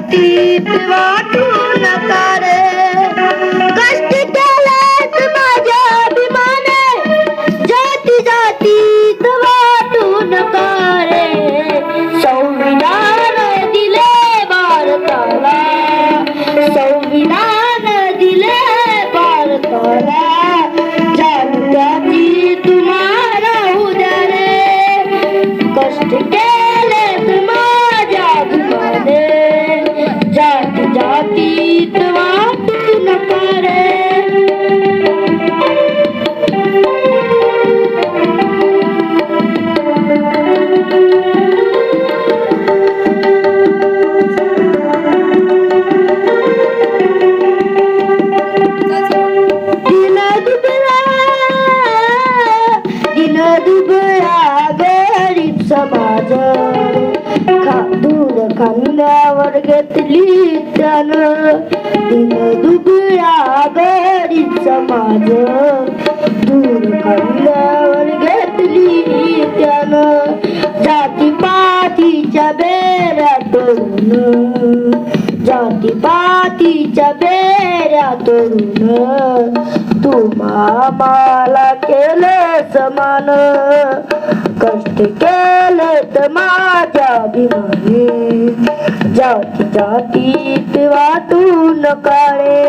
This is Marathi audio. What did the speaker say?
जातीत वाटू नका रे. कष्ट केलेत माझ्या अभिमाने, जाती जातीत वाटू नका रे. संविधान दिले भारताला, संविधान दिले भारताला, जातीची तुम्हाला उद्या रे. कष्ट केलेत माझ्या अभिमाने, जाती जातीत वाटू नका रे. दुबळा गरीब समाज, दूध खांद्यावर घेतली त्यानं. दुबळा गरीब समाज, दूध खांद्यावर घेतली त्यानं. जातीपातीच्या बेऱ्यातून, जातीपातीच्या बेऱ्यातून तुम्हा मला केलं समान. कष्ट केलेत माझ्या अभिमानी, जाती जातीत वाटू नका रे.